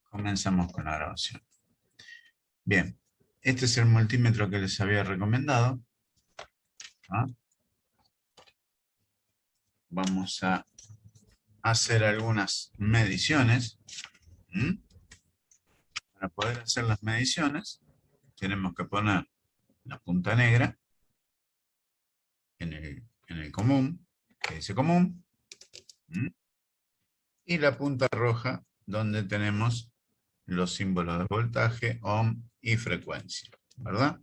Comenzamos con la grabación. Bien, este es el multímetro que les había recomendado. ¿Ah? Vamos a hacer algunas mediciones. Para poder hacer las mediciones, tenemos que poner la punta negra en el común, que dice común, y la punta roja, donde tenemos los símbolos de voltaje, ohm y frecuencia, ¿verdad?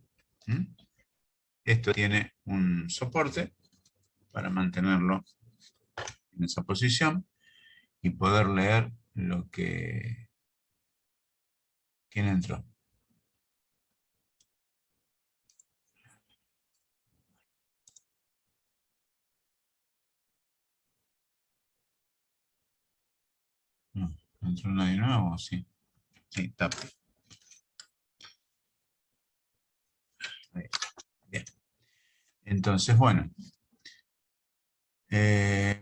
Esto tiene un soporte para mantenerlo en esa posición y poder leer lo que... ¿Quién entró? No, ¿entró nadie nuevo? Sí. Sí, Tapi. Ahí está. Bien. Entonces, bueno.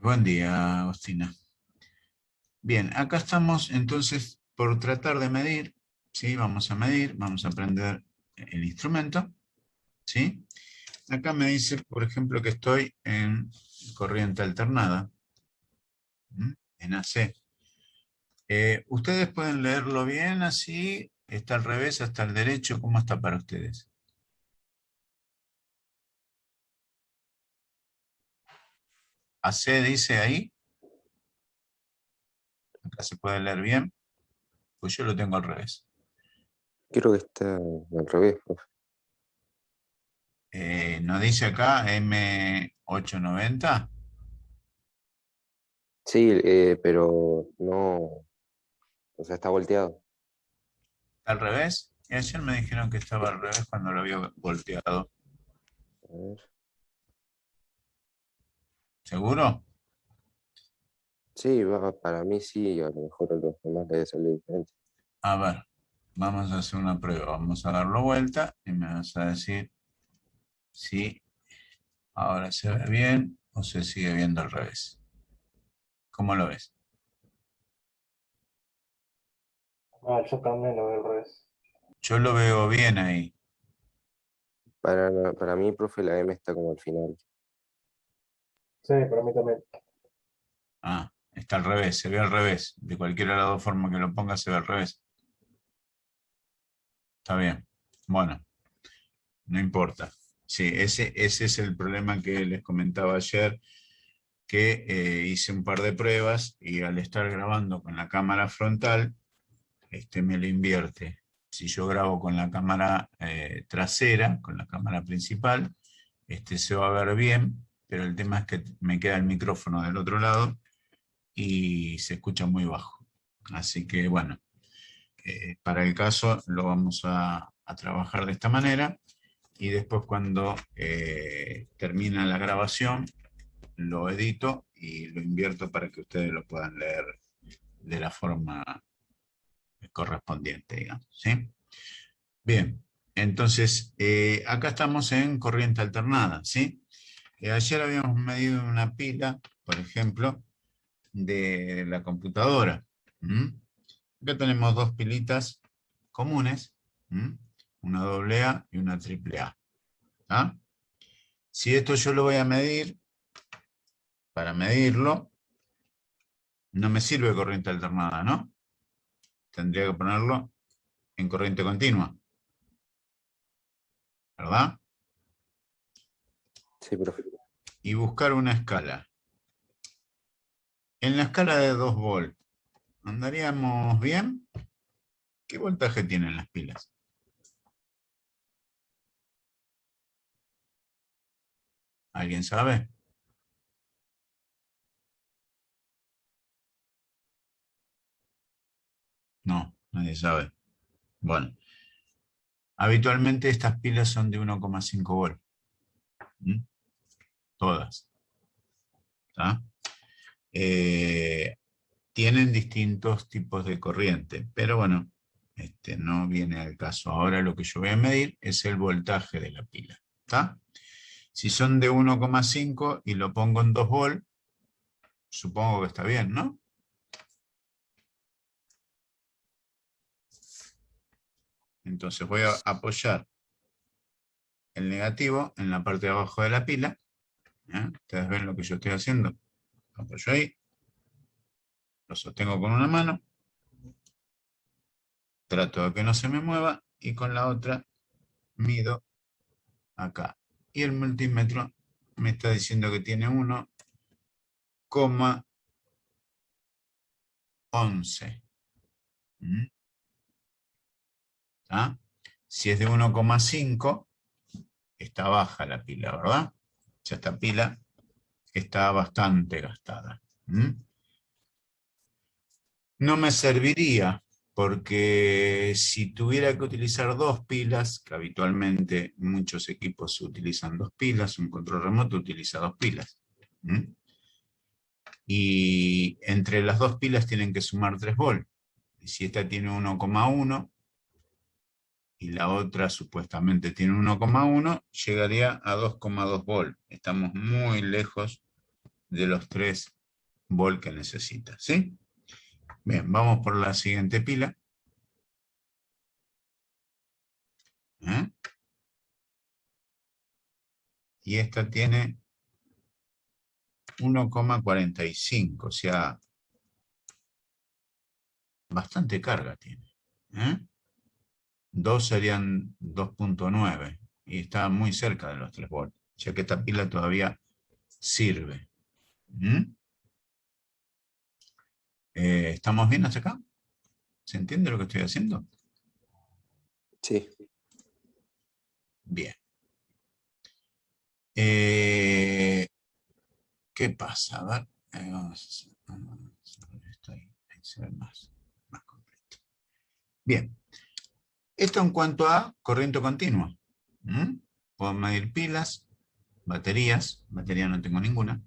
Buen día, Agostina. Bien, acá estamos entonces por tratar de medir, ¿sí? Vamos a medir, vamos a prender el instrumento, ¿sí? Acá me dice, por ejemplo, que estoy en corriente alternada, en AC. ¿Ustedes pueden leerlo bien así? ¿Está al revés, hasta el derecho? ¿Cómo está para ustedes? AC dice ahí. Acá se puede leer bien. Pues yo lo tengo al revés. Creo que está al revés, profe. ¿Nos dice acá M890? Sí, pero no, o sea, está volteado. ¿Está al revés? Y ayer me dijeron que estaba al revés cuando lo había volteado. A ver. ¿Seguro? Sí, para mí sí, a lo mejor a los demás les sale diferente. A ver, vamos a hacer una prueba. Vamos a darlo vuelta y me vas a decir si ahora se ve bien o se sigue viendo al revés. ¿Cómo lo ves? Yo también lo veo al revés. Yo lo veo bien ahí. Para mí, profe, la M está como al final. Sí, para mí también. Ah, está al revés, se ve al revés. De cualquiera de las dos formas que lo ponga se ve al revés. Está bien. Bueno, no importa. Sí, ese es el problema que les comentaba ayer, que hice un par de pruebas y al estar grabando con la cámara frontal, me lo invierte. Si yo grabo con la cámara trasera, con la cámara principal, se va a ver bien, pero el tema es que me queda el micrófono del otro lado y se escucha muy bajo. Así que bueno, para el caso lo vamos a trabajar de esta manera y después cuando termina la grabación lo edito y lo invierto para que ustedes lo puedan leer de la forma correspondiente, digamos, ¿sí? Bien, entonces acá estamos en corriente alternada, ¿sí? Ayer habíamos medido una pila, por ejemplo, de la computadora. Acá tenemos dos pilitas comunes, una AA y una AAA. ¿Ah? Si esto yo lo voy a medir, para medirlo, no me sirve corriente alternada, ¿no? Tendría que ponerlo en corriente continua, ¿verdad? Sí, profe. Y buscar una escala. En la escala de 2 volts, ¿andaríamos bien? ¿Qué voltaje tienen las pilas? ¿Alguien sabe? No, nadie sabe. Bueno, habitualmente estas pilas son de 1,5 volts. Todas. ¿Tá? Tienen distintos tipos de corriente, pero bueno, no viene al caso. Ahora lo que yo voy a medir es el voltaje de la pila. ¿Tá? Si son de 1,5 y lo pongo en 2 volts, supongo que está bien, ¿no? Entonces voy a apoyar el negativo en la parte de abajo de la pila. Ustedes ven lo que yo estoy haciendo. Apoyo ahí. Lo sostengo con una mano. Trato de que no se me mueva. Y con la otra mido acá. Y el multímetro me está diciendo que tiene 1,11. ¿Ah? Si es de 1,5, está baja la pila, ¿verdad? Ya esta pila está bastante gastada. No me serviría, porque si tuviera que utilizar dos pilas, que habitualmente muchos equipos utilizan dos pilas, un control remoto utiliza dos pilas. Y entre las dos pilas tienen que sumar 3 volts. Y si esta tiene 1,1 y la otra supuestamente tiene 1,1, llegaría a 2,2 volts. Estamos muy lejos de los 3 volts que necesita, ¿sí? Bien, vamos por la siguiente pila. Y esta tiene 1,45, o sea, bastante carga tiene. 2 serían 2,9 y está muy cerca de los 3 volts, ya que esta pila todavía sirve. ¿Estamos bien hasta acá? ¿Se entiende lo que estoy haciendo? Sí. Bien. ¿Qué pasa? A ver, vamos a hacer esto ahí, se ve más completo. Bien. Esto en cuanto a corriente continua. Puedo medir pilas, baterías. Batería no tengo ninguna.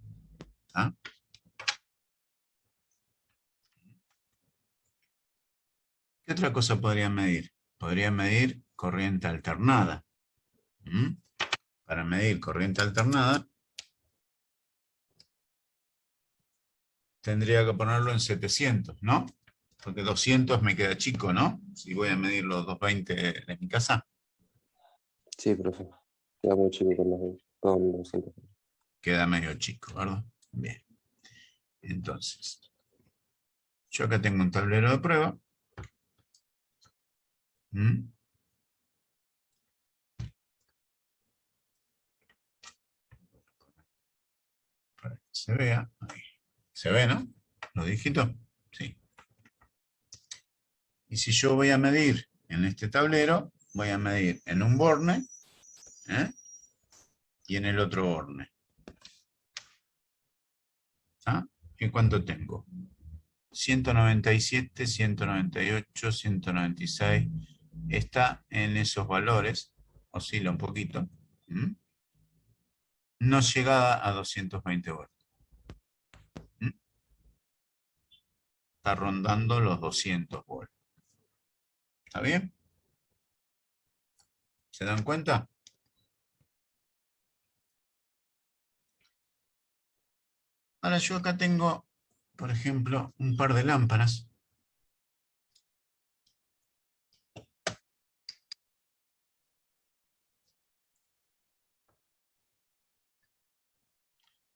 ¿Qué otra cosa podría medir? Podría medir corriente alternada. Para medir corriente alternada, tendría que ponerlo en 700, ¿no? Porque 200 me queda chico, ¿no? Si voy a medir los 220 de mi casa. Sí, profe. Queda muy chico con 200. Queda medio chico, ¿verdad? Bien. Entonces, yo acá tengo un tablero de prueba. Para que se vea. Ahí. ¿Se ve, no? ¿Los dígitos? Sí. Y si yo voy a medir en este tablero, voy a medir en un borne y en el otro borne. ¿Y cuánto tengo? 197, 198, 196. Está en esos valores, oscila un poquito. No llegada a 220 volts. Está rondando los 200 volts. ¿Está bien? ¿Se dan cuenta? Ahora yo acá tengo, por ejemplo, un par de lámparas.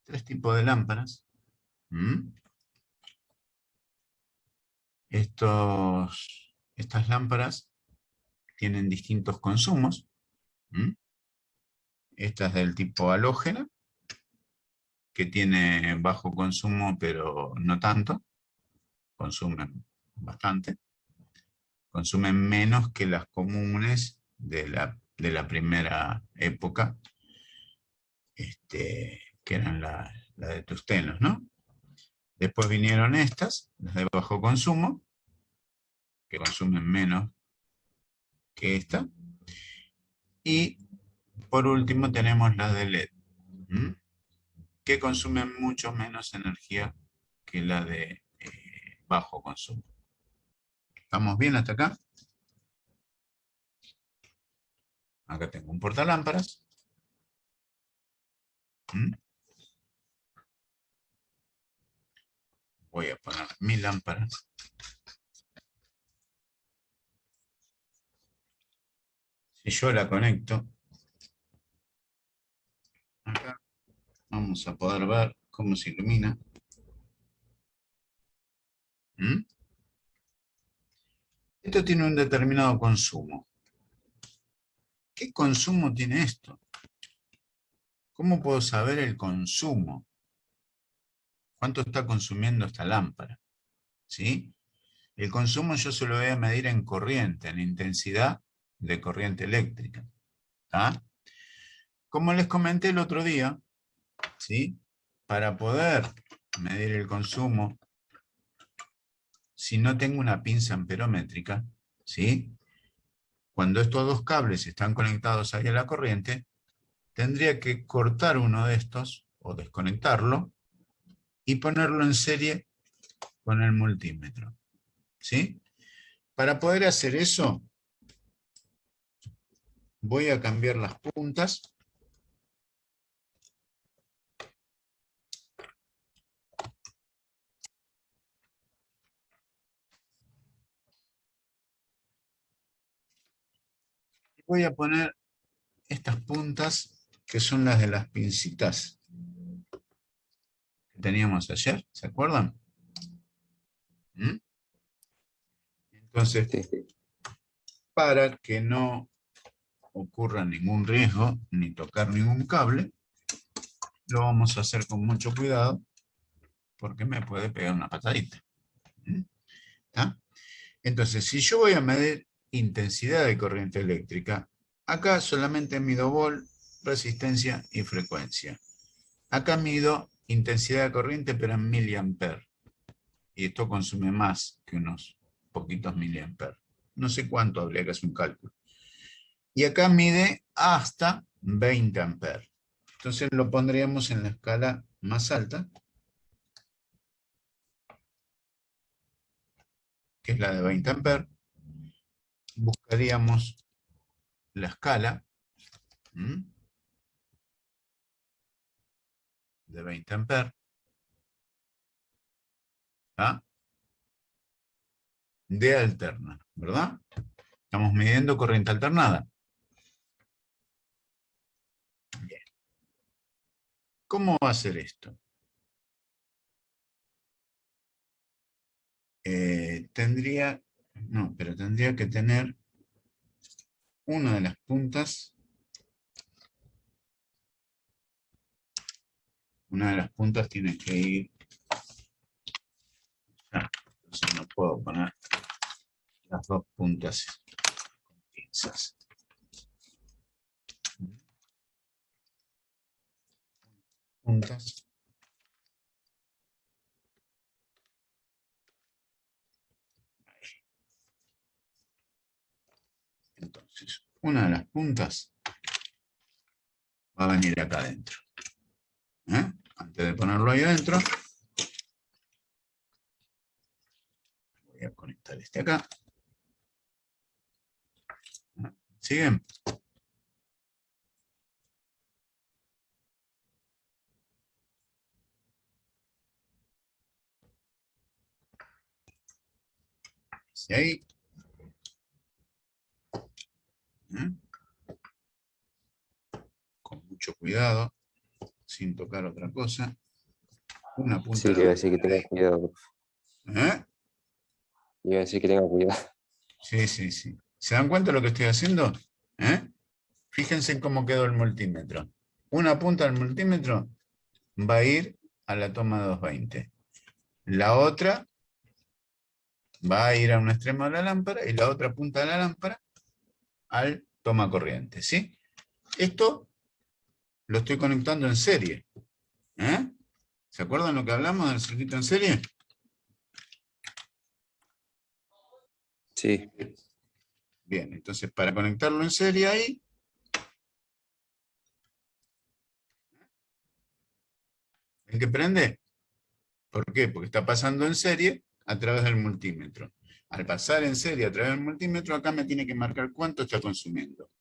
Tres tipos de lámparas. Estas lámparas tienen distintos consumos. Esta es del tipo halógena, que tiene bajo consumo, pero no tanto. Consumen bastante. Consumen menos que las comunes de la primera época, que eran la de tungstenos, ¿no? Después vinieron estas, las de bajo consumo, que consumen menos que esta. Y por último tenemos las de LED, que consumen mucho menos energía que la de bajo consumo. ¿Estamos bien hasta acá? Acá tengo un portalámparas. Voy a poner mis lámparas. Si yo la conecto, acá vamos a poder ver cómo se ilumina. ¿Mm? Esto tiene un determinado consumo. ¿Qué consumo tiene esto? ¿Cómo puedo saber el consumo? ¿Cuánto está consumiendo esta lámpara? ¿Sí? El consumo yo se lo voy a medir en corriente, en intensidad de corriente eléctrica. ¿Tá? Como les comenté el otro día, ¿sí? Para poder medir el consumo, si no tengo una pinza amperométrica, ¿sí? Cuando estos dos cables están conectados ahí a la corriente, tendría que cortar uno de estos o desconectarlo y ponerlo en serie con el multímetro. ¿Sí? Para poder hacer eso, voy a cambiar las puntas. Voy a poner estas puntas que son las de las pincitas que teníamos ayer, ¿se acuerdan? ¿Mm? Entonces, Sí. para que no ocurra ningún riesgo ni tocar ningún cable, lo vamos a hacer con mucho cuidado porque me puede pegar una patadita. ¿Está? Entonces, si yo voy a medir intensidad de corriente eléctrica, acá solamente mido volt, resistencia y frecuencia. Acá mido intensidad de corriente, pero en miliamperes. Y esto consume más que unos poquitos miliamperes. No sé cuánto, habría que hacer un cálculo. Y acá mide hasta 20 amperes. Entonces lo pondríamos en la escala más alta, que es la de 20 amperes. Buscaríamos la escala de 20 amperes. ¿Ah? De alterna, ¿verdad? Estamos midiendo corriente alternada. Bien. ¿Cómo va a ser esto? Tendría que tener una de las puntas. Una de las puntas tiene que ir. Entonces no puedo poner las dos puntas con pinzas. Puntas. Entonces, una de las puntas va a venir acá adentro. Antes de ponerlo ahí adentro, voy a conectar este acá. ¿Siguen? ¿Sí ahí? Con mucho cuidado, sin tocar otra cosa. Una punta Sí, le iba a decir que tenga cuidado. ¿Eh? Le iba a decir que tenga cuidado. Sí, sí, sí. ¿Se dan cuenta de lo que estoy haciendo? Fíjense en cómo quedó el multímetro. Una punta del multímetro va a ir a la toma 220. La otra va a ir a un extremo de la lámpara y la otra punta de la lámpara al toma corriente, ¿sí? Esto lo estoy conectando en serie. ¿Se acuerdan lo que hablamos del circuito en serie? Sí. Bien, entonces para conectarlo en serie ahí, ¿el que prende? ¿Por qué? Porque está pasando en serie a través del multímetro. Al pasar en serie a través del multímetro, acá me tiene que marcar cuánto está consumiendo.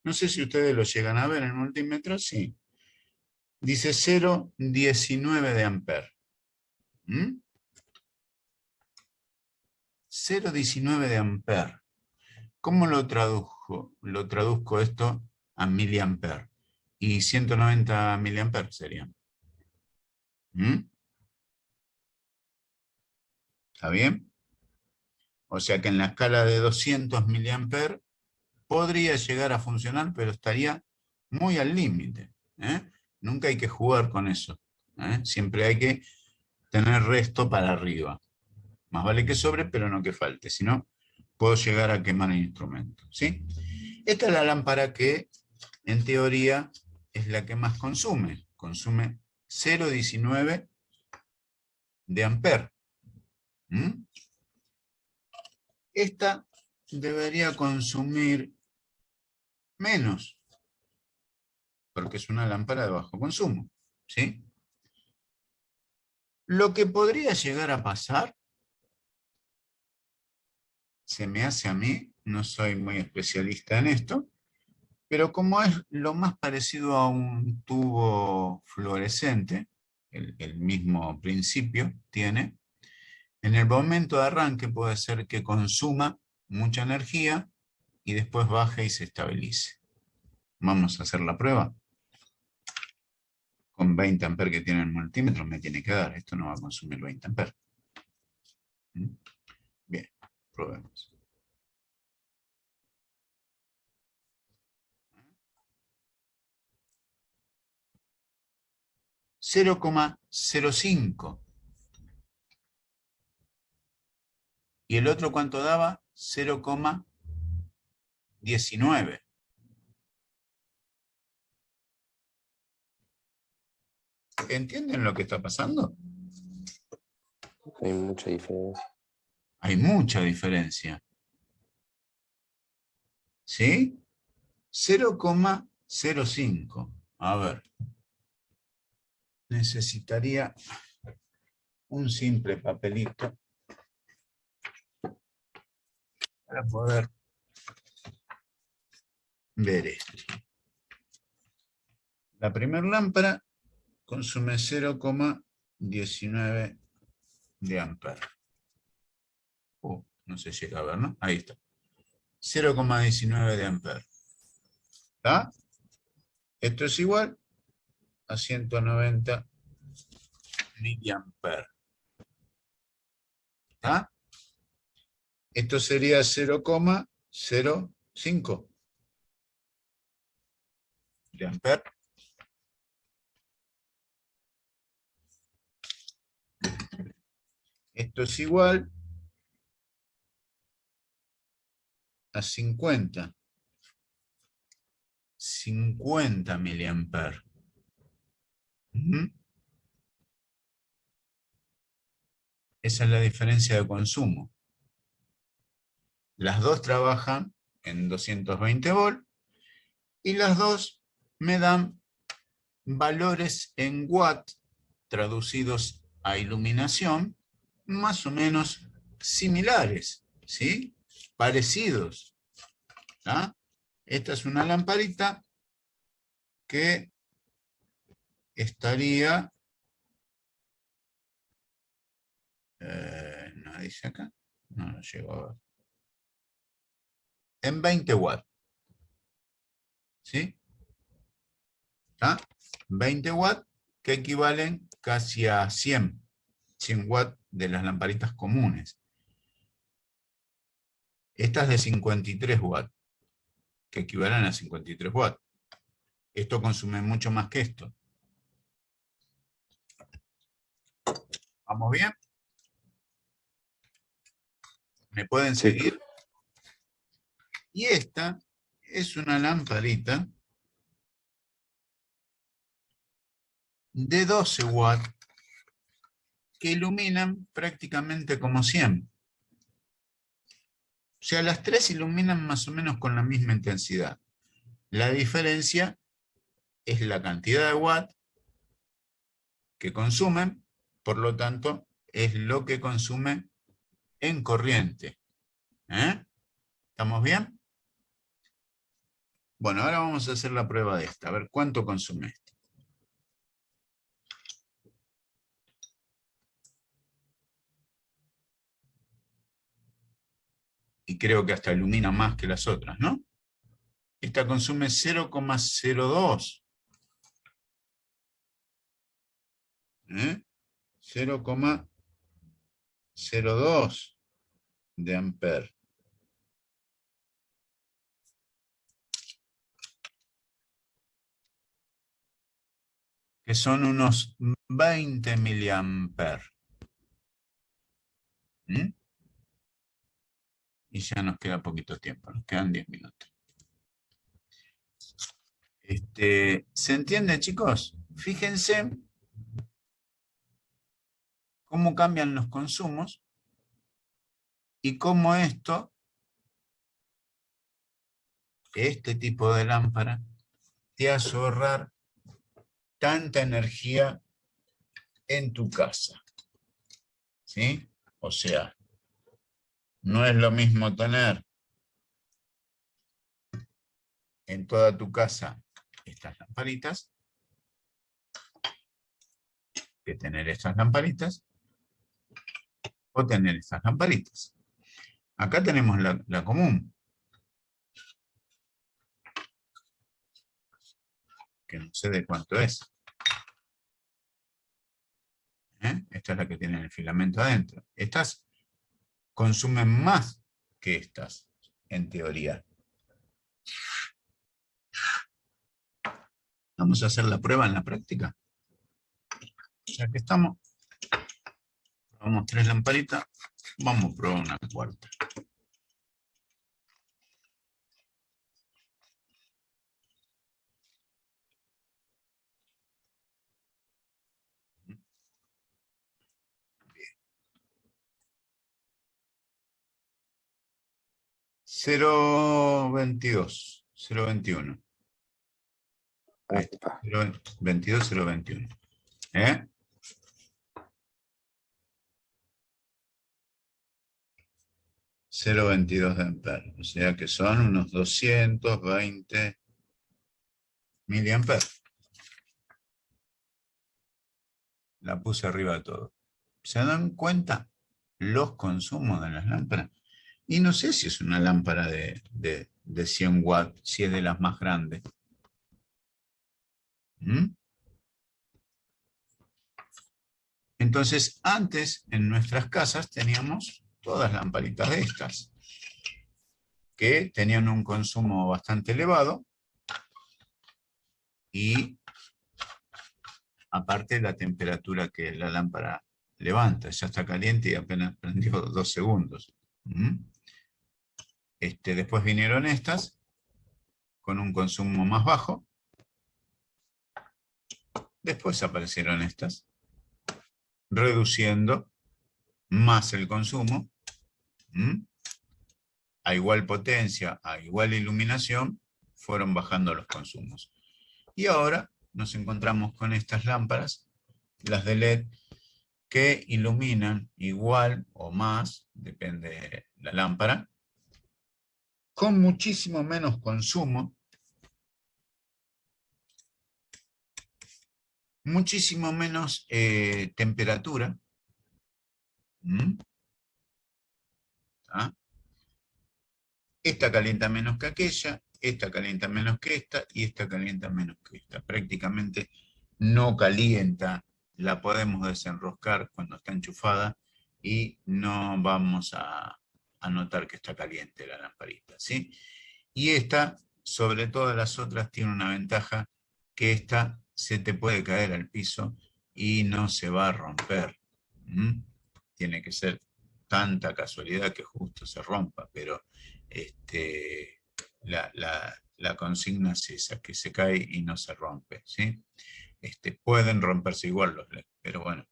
No sé si ustedes lo llegan a ver en el multímetro, sí. Dice 0,19 de amper. 0,19 de amper. ¿Cómo lo tradujo traduzco esto a miliamperes. Y 190 miliamperes serían. ¿Mm? ¿Está bien? O sea que en la escala de 200 miliamperes podría llegar a funcionar, pero estaría muy al límite. Nunca hay que jugar con eso. Siempre hay que tener resto para arriba. Más vale que sobre, pero no que falte. Si no, puedo llegar a quemar el instrumento. ¿Sí? Esta es la lámpara que, en teoría, es la que más consume. Consume 0,19 de amper. ¿Mm? Esta debería consumir menos, porque es una lámpara de bajo consumo. ¿Sí? Lo que podría llegar a pasar, se me hace a mí, no soy muy especialista en esto, pero como es lo más parecido a un tubo fluorescente, el mismo principio tiene, en el momento de arranque puede ser que consuma mucha energía y después baje y se estabilice. Vamos a hacer la prueba. Con 20 amperes que tiene el multímetro me tiene que dar. Esto no va a consumir 20 amperes. Bien, probemos. $0,05. ¿Y el otro cuánto daba? 0,19. ¿Entienden lo que está pasando? Hay mucha diferencia. Hay mucha diferencia. ¿Sí? 0,05. A ver. Necesitaría un simple papelito para poder ver esto. La primera lámpara consume 0,19 de amperes. No se llega a ver, ¿no? Ahí está. 0,19 de amperes. ¿Está? Esto es igual a 190 miliamperes. ¿Está? Esto sería 0,05 de amperes. Esto es igual a 50 miliamperes. Esa es la diferencia de consumo. Las dos trabajan en 220 volts y las dos me dan valores en watt traducidos a iluminación más o menos similares, ¿sí? Parecidos. ¿Ah? Esta es una lamparita que estaría, no dice acá, no lo llego a ver, en 20 watts, ¿sí? ¿Ah? 20 watts que equivalen casi a 100 watts de las lamparitas comunes. Estas de 53 watts, que equivalen a 53 watts. Esto consume mucho más que esto. ¿Vamos bien? ¿Me pueden Sí. seguir? Y esta es una lamparita de 12 watts que iluminan prácticamente como 100. O sea, las tres iluminan más o menos con la misma intensidad. La diferencia es la cantidad de watts que consumen, por lo tanto, es lo que consume en corriente. ¿Estamos bien? Bueno, ahora vamos a hacer la prueba de esta, a ver cuánto consume esto. Y creo que hasta ilumina más que las otras, ¿no? Esta consume 0,02. 0,02 de amper. Que son unos 20 miliamper. Y ya nos queda poquito tiempo, nos quedan 10 minutos. ¿Se entiende, chicos? Fíjense cómo cambian los consumos y cómo este tipo de lámpara, te hace ahorrar tanta energía en tu casa. ¿Sí? O sea, no es lo mismo tener en toda tu casa estas lamparitas que tener estas lamparitas o tener estas lamparitas. Acá tenemos la común, que no sé de cuánto es. Esta es la que tiene el filamento adentro. Estas consumen más que estas, en teoría. Vamos a hacer la prueba en la práctica. Ya que estamos, probamos 3 lamparitas, vamos a probar una cuarta. Bien. 0,22, 0,21. Ahí está, 0,22, 0,21. 0,22 de amperes, o sea que son unos 220 miliamperes. La puse arriba de todo. ¿Se dan cuenta los consumos de las lámparas? Y no sé si es una lámpara de 100 watts, si es de las más grandes. Entonces, antes en nuestras casas teníamos todas lamparitas de estas, que tenían un consumo bastante elevado y aparte la temperatura que la lámpara levanta, ya está caliente y apenas prendió 2 segundos. Después vinieron estas con un consumo más bajo. Después aparecieron estas, reduciendo más el consumo. A igual potencia, a igual iluminación, fueron bajando los consumos. Y ahora nos encontramos con estas lámparas, las de LED, que iluminan igual o más, depende de la lámpara, con muchísimo menos consumo, muchísimo menos temperatura. Esta calienta menos que aquella, esta calienta menos que esta, y esta calienta menos que esta. Prácticamente no calienta, la podemos desenroscar cuando está enchufada y no vamos a notar que está caliente la lamparita, ¿sí? Y esta, sobre todas las otras, tiene una ventaja, que esta se te puede caer al piso y no se va a romper. Tiene que ser tanta casualidad que justo se rompa, pero la consigna es esa, que se cae y no se rompe, ¿sí? Pueden romperse igual los LED, pero bueno.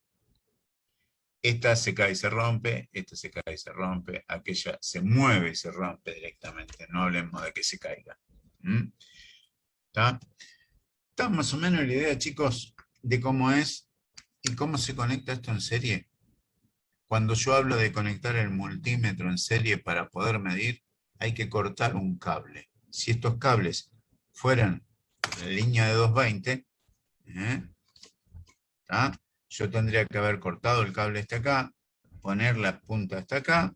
Esta se cae y se rompe, esta se cae y se rompe, aquella se mueve y se rompe directamente, no hablemos de que se caiga. ¿Está? ¿Está más o menos la idea, chicos, de cómo es y cómo se conecta esto en serie? Cuando yo hablo de conectar el multímetro en serie para poder medir, hay que cortar un cable. Si estos cables fueran la línea de 220, yo tendría que haber cortado el cable hasta acá, poner la punta hasta acá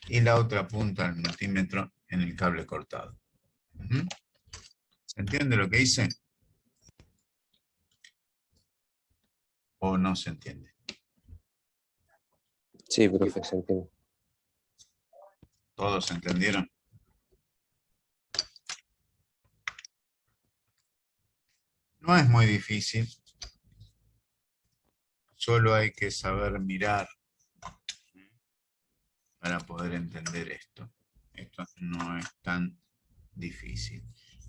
y la otra punta del multímetro en el cable cortado. ¿Se entiende lo que dice? ¿O no se entiende? Sí, profe, se entiende. ¿Todos se entendieron? No es muy difícil, solo hay que saber mirar para poder entender esto. Esto no es tan difícil.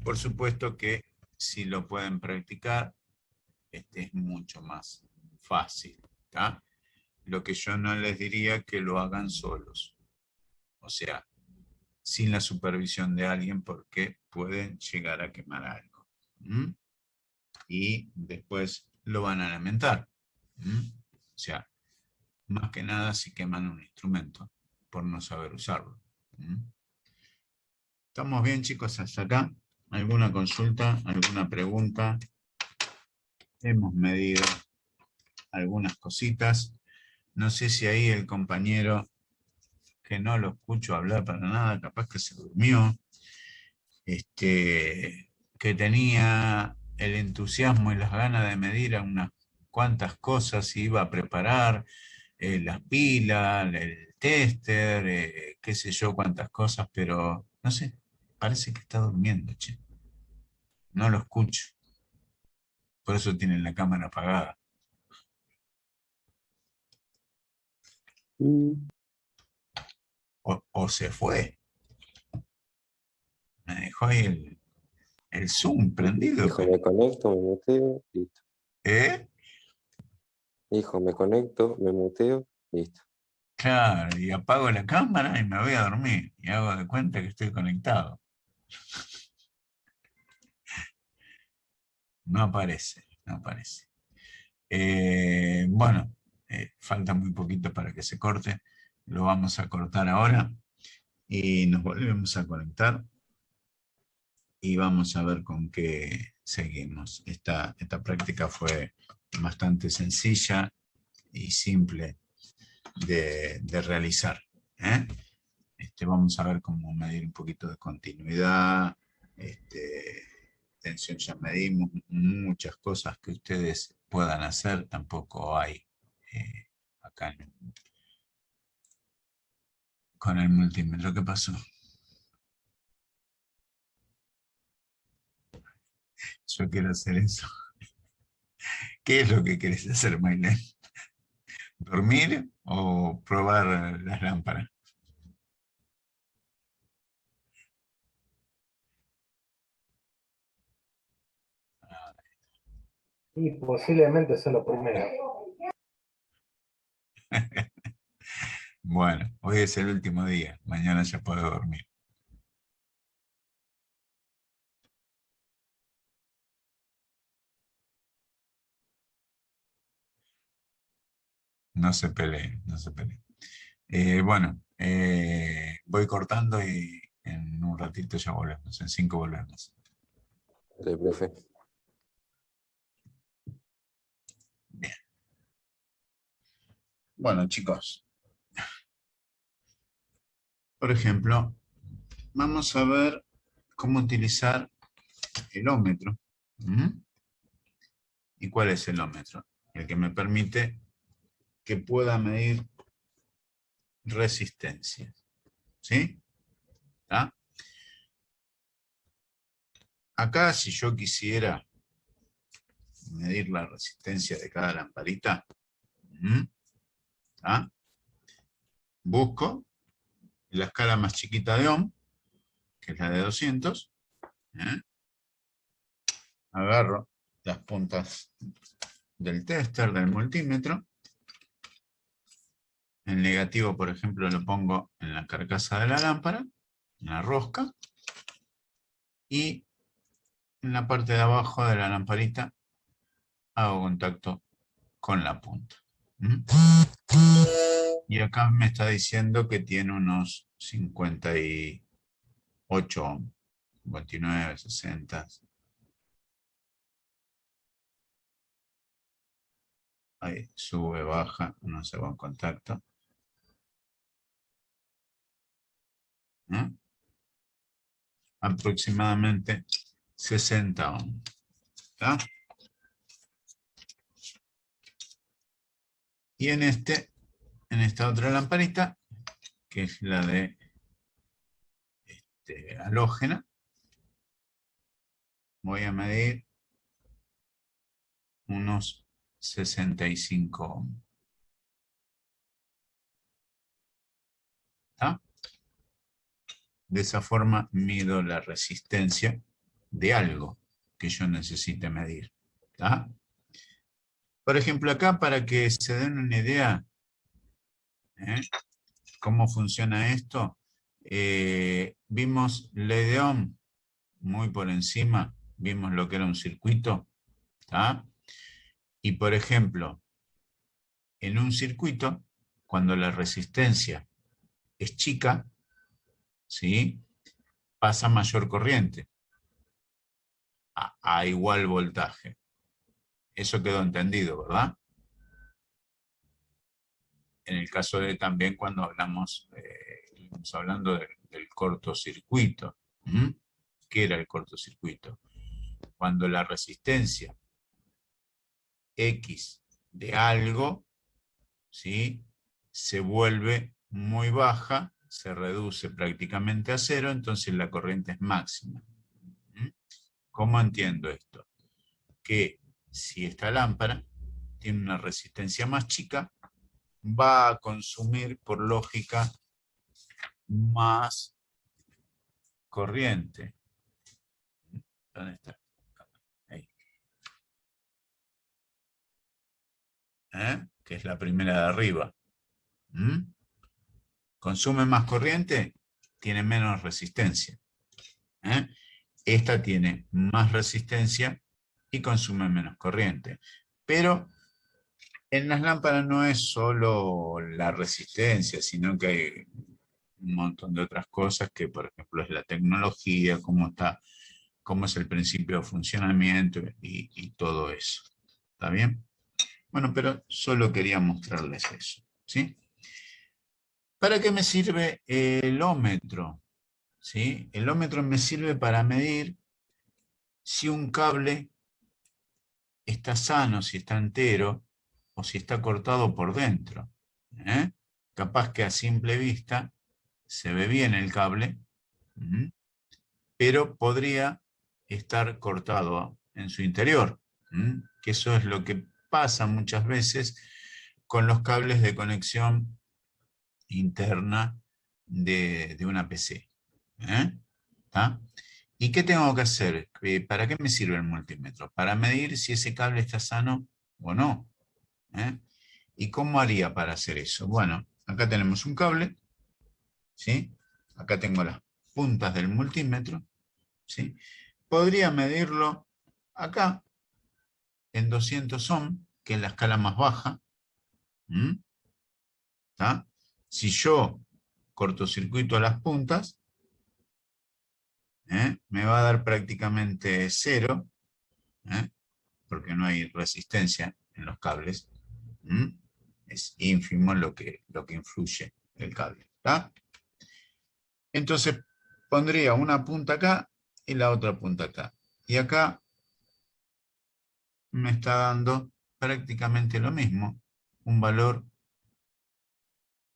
Por supuesto que si lo pueden practicar, es mucho más fácil, ¿tá? Lo que yo no les diría que lo hagan solos, o sea, sin la supervisión de alguien porque pueden llegar a quemar algo. Y después lo van a lamentar. O sea, más que nada si queman un instrumento por no saber usarlo. ¿Estamos bien, chicos, hasta acá? ¿Alguna consulta? ¿Alguna pregunta? Hemos medido algunas cositas. No sé si ahí el compañero, que no lo escucho hablar para nada, capaz que se durmió, que tenía el entusiasmo y las ganas de medir a unas cuantas cosas, iba a preparar las pilas, el tester, qué sé yo, cuántas cosas, pero no sé, parece que está durmiendo, che. No lo escucho. Por eso tienen la cámara apagada. O se fue. Me dejó ahí el Zoom prendido. Dijo, me conecto, me muteo, listo. ¿Eh? Dijo, me conecto, me muteo, listo. Claro, y apago la cámara y me voy a dormir. Y hago de cuenta que estoy conectado. No aparece, no aparece. Bueno, falta muy poquito para que se corte. Lo vamos a cortar ahora y nos volvemos a conectar y vamos a ver con qué seguimos. Esta práctica fue bastante sencilla y simple de realizar. Vamos a ver cómo medir un poquito de continuidad, tensión ya medimos, muchas cosas que ustedes puedan hacer, tampoco hay acá con el multímetro. ¿Qué pasó? Yo quiero hacer eso. ¿Qué es lo que querés hacer, Maylene? ¿Dormir o probar las lámparas? Y posiblemente sea lo primero. Bueno, hoy es el último día, mañana ya puedo dormir. No se peleen, no se peleen. Bueno, voy cortando y en un ratito ya volvemos, en 5 volvemos. Dale, profe. Bien. Bueno, chicos. Por ejemplo, vamos a ver cómo utilizar el ómetro. ¿Y cuál es el ómetro? El que me permite que pueda medir resistencia. ¿Sí? ¿Ah? Acá, si yo quisiera medir la resistencia de cada lamparita, ¿ah? Busco la escala más chiquita de ohm, que es la de 200, agarro las puntas del tester, del multímetro, el negativo, por ejemplo, lo pongo en la carcasa de la lámpara, en la rosca, y en la parte de abajo de la lamparita hago contacto con la punta. Y acá me está diciendo que tiene unos 58 ohm, 59, 60. Ahí sube, baja, no se va en contacto. Aproximadamente 60 ohms. ¿Está? Y en esta otra lamparita, que es la de halógena, voy a medir unos 65 ohms. ¿Está? De esa forma mido la resistencia de algo que yo necesite medir. ¿Está? Por ejemplo, acá, para que se den una idea cómo funciona esto, vimos ley de Ohm muy por encima, vimos lo que era un circuito. ¿Está? Y por ejemplo, en un circuito, cuando la resistencia es chica, ¿sí?, pasa mayor corriente a igual voltaje. Eso quedó entendido, ¿verdad? En el caso de también cuando estamos hablando del cortocircuito. ¿Qué era el cortocircuito? Cuando la resistencia X de algo, ¿sí?, se vuelve muy baja, se reduce prácticamente a cero, entonces la corriente es máxima. ¿Cómo entiendo esto? Que si esta lámpara tiene una resistencia más chica, va a consumir, por lógica, más corriente. ¿Dónde está? Ahí. Que es la primera de arriba. Consume más corriente, tiene menos resistencia. Esta tiene más resistencia y consume menos corriente. Pero en las lámparas no es solo la resistencia, sino que hay un montón de otras cosas que, por ejemplo, es la tecnología, cómo es el principio de funcionamiento y todo eso. ¿Está bien? Bueno, pero solo quería mostrarles eso, ¿sí? ¿Para qué me sirve el ómetro? ¿Sí? El ómetro me sirve para medir si un cable está sano, si está entero, o si está cortado por dentro. Capaz que a simple vista se ve bien el cable, pero podría estar cortado en su interior, que eso es lo que pasa muchas veces con los cables de conexión interna de una PC. ¿Está? ¿Y qué tengo que hacer? ¿Para qué me sirve el multímetro? Para medir si ese cable está sano o no. ¿Y cómo haría para hacer eso? Bueno, acá tenemos un cable, ¿sí? Acá tengo las puntas del multímetro, ¿sí? Podría medirlo acá, en 200 ohms, que es la escala más baja. ¿Está? Si yo cortocircuito las puntas, me va a dar prácticamente cero, porque no hay resistencia en los cables. Es ínfimo lo que influye el cable. ¿Está? Entonces pondría una punta acá y la otra punta acá. Y acá me está dando prácticamente lo mismo, un valor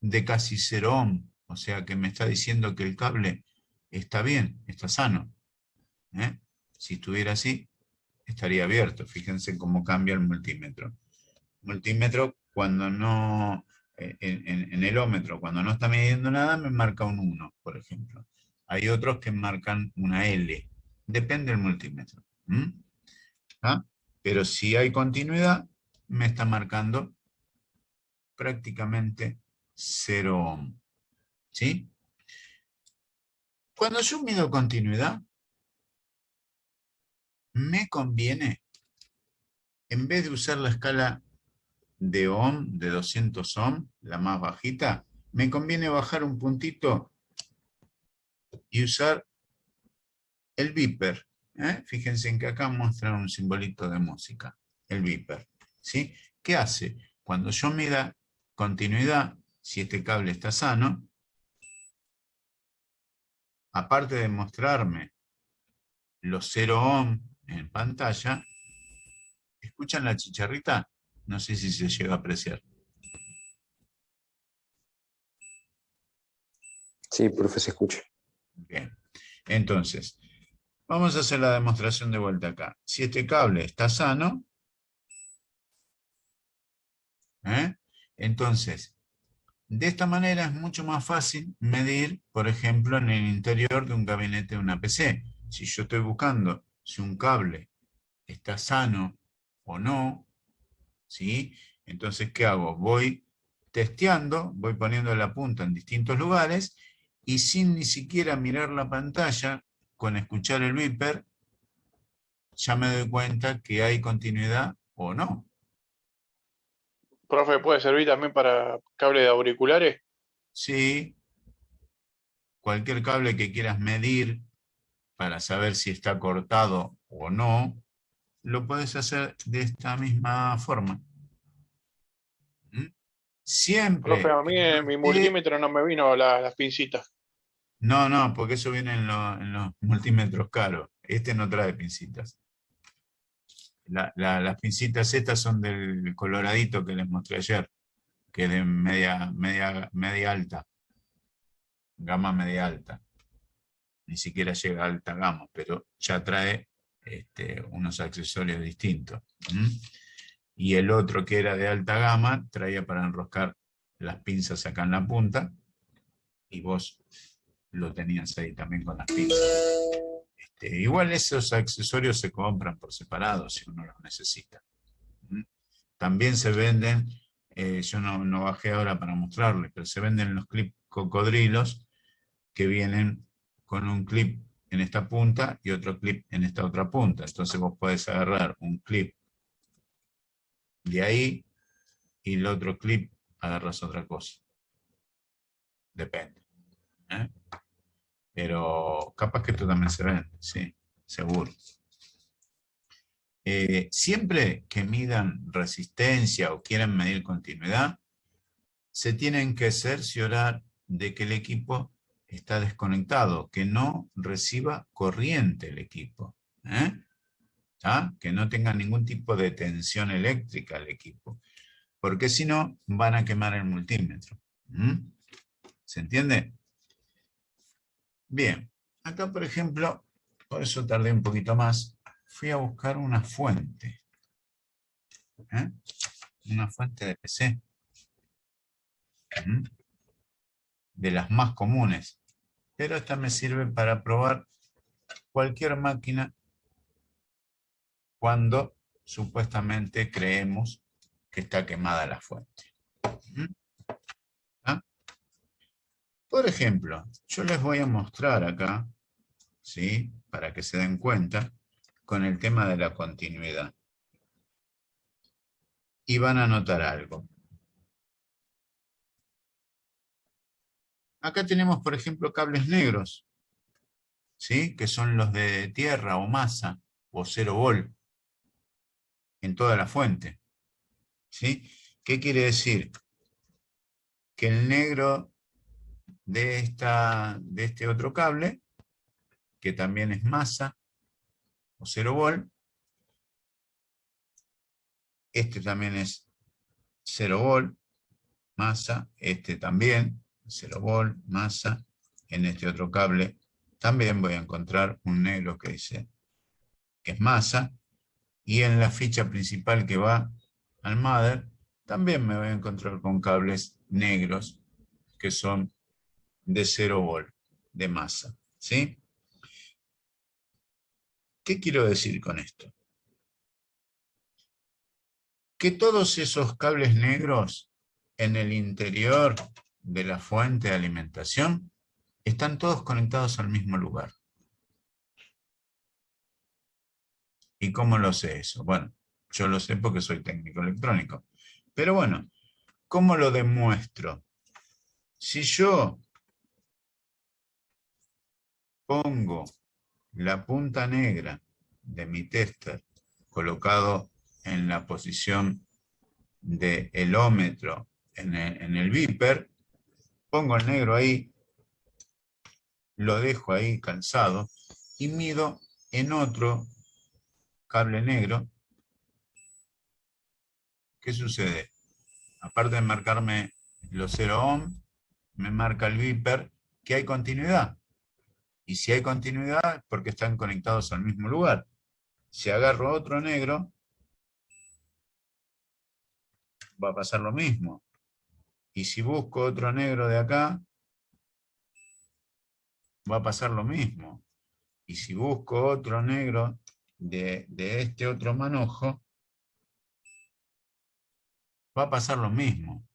de casi 0 ohm. O sea que me está diciendo que el cable está bien, está sano. Si estuviera así, estaría abierto. Fíjense cómo cambia el multímetro. Multímetro, cuando no, en el ómetro, cuando no está midiendo nada, me marca un 1, por ejemplo. Hay otros que marcan una L. Depende del multímetro. ¿Ah? Pero si hay continuidad, me está marcando prácticamente 0 ohm. ¿Sí? Cuando yo mido continuidad, me conviene, en vez de usar la escala de ohm, de 200 ohm, la más bajita, me conviene bajar un puntito y usar el beeper. Fíjense en que acá muestra un simbolito de música, el beeper. ¿Sí? ¿Qué hace? Cuando yo mida continuidad, si este cable está sano, aparte de mostrarme los 0 ohm en pantalla. ¿Escuchan la chicharrita? No sé si se llega a apreciar. Sí, profe, se escucha. Bien. Entonces, vamos a hacer la demostración de vuelta acá. Si este cable está sano, entonces, de esta manera es mucho más fácil medir, por ejemplo, en el interior de un gabinete de una PC. Si yo estoy buscando si un cable está sano o no, ¿sí? Entonces, ¿qué hago? Voy testeando, voy poniendo la punta en distintos lugares y sin ni siquiera mirar la pantalla, con escuchar el beeper, ya me doy cuenta que hay continuidad o no. Profe, ¿puede servir también para cable de auriculares? Sí, cualquier cable que quieras medir para saber si está cortado o no, lo puedes hacer de esta misma forma. Profe, Siempre a mí que no en mi esté... multímetro no me vino las pincitas. No, porque eso viene en los multímetros caros. Este no trae pincitas. Las pincitas estas son del coloradito que les mostré ayer, que es de media alta, gama media alta. Ni siquiera llega a alta gama, pero ya trae unos accesorios distintos. Y el otro que era de alta gama traía para enroscar las pinzas acá en la punta, y vos lo tenías ahí también con las pinzas. Igual esos accesorios se compran por separado si uno los necesita. También se venden, yo no bajé ahora para mostrarles, pero se venden los clips cocodrilos que vienen con un clip en esta punta y otro clip en esta otra punta. Entonces vos podés agarrar un clip de ahí y el otro clip agarras otra cosa. Depende. Pero capaz que esto también se vende, sí, seguro. Siempre que midan resistencia o quieran medir continuidad, se tienen que cerciorar de que el equipo está desconectado, que no reciba corriente el equipo. Que no tenga ningún tipo de tensión eléctrica el equipo, porque si no van a quemar el multímetro. ¿Se entiende? Bien, acá por ejemplo, por eso tardé un poquito más, fui a buscar una fuente. Una fuente de PC. De las más comunes. Pero esta me sirve para probar cualquier máquina cuando supuestamente creemos que está quemada la fuente. Por ejemplo, yo les voy a mostrar acá, ¿sí? Para que se den cuenta, con el tema de la continuidad. Y van a notar algo. Acá tenemos, por ejemplo, cables negros, ¿sí? Que son los de tierra o masa o 0 volt en toda la fuente, ¿sí? ¿Qué quiere decir? Que el negro de este otro cable, que también es masa o 0 volt, este también es 0 volt, masa, este también, 0 volt, masa. En este otro cable también voy a encontrar un negro que dice que es masa, y en la ficha principal que va al mother, también me voy a encontrar con cables negros que son de 0 volt, de masa, ¿sí? ¿Qué quiero decir con esto? Que todos esos cables negros en el interior de la fuente de alimentación están todos conectados al mismo lugar. ¿Y cómo lo sé eso? Bueno, yo lo sé porque soy técnico electrónico. Pero bueno, ¿cómo lo demuestro? Si yo pongo la punta negra de mi tester colocado en la posición del ómetro en el beeper, pongo el negro ahí, lo dejo ahí calzado y mido en otro cable negro, ¿qué sucede? Aparte de marcarme los 0 ohm, me marca el beeper que hay continuidad. Y si hay continuidad es porque están conectados al mismo lugar. Si agarro otro negro, va a pasar lo mismo. Y si busco otro negro de acá, va a pasar lo mismo. Y si busco otro negro de este otro manojo, va a pasar lo mismo.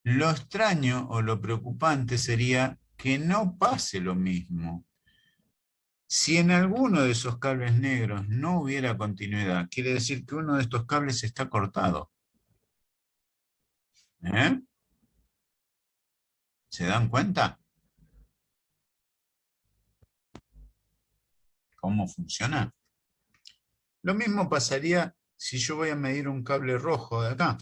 Lo extraño o lo preocupante sería que no pase lo mismo. Si en alguno de esos cables negros no hubiera continuidad, quiere decir que uno de estos cables está cortado. ¿Eh? ¿Se dan cuenta? ¿Cómo funciona? Lo mismo pasaría si yo voy a medir un cable rojo de acá.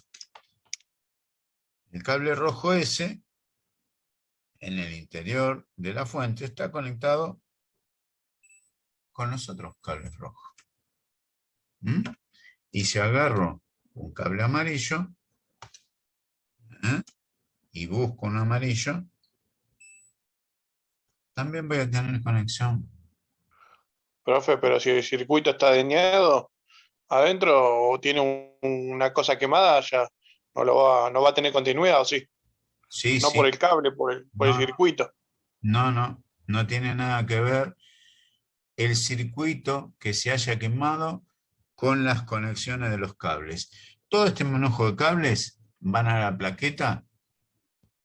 El cable rojo ese, en el interior de la fuente, está conectado con los otros cables rojos. ¿Mm? Y si agarro un cable amarillo, y busco un amarillo, también voy a tener conexión. Profe, pero si el circuito está dañado adentro o tiene una cosa quemada, ya no va a tener continuidad, ¿o sí? Sí, No por sí. el cable, por el No, circuito. no tiene nada que ver el circuito que se haya quemado con las conexiones de los cables. Todo este manojo de cables van a la plaqueta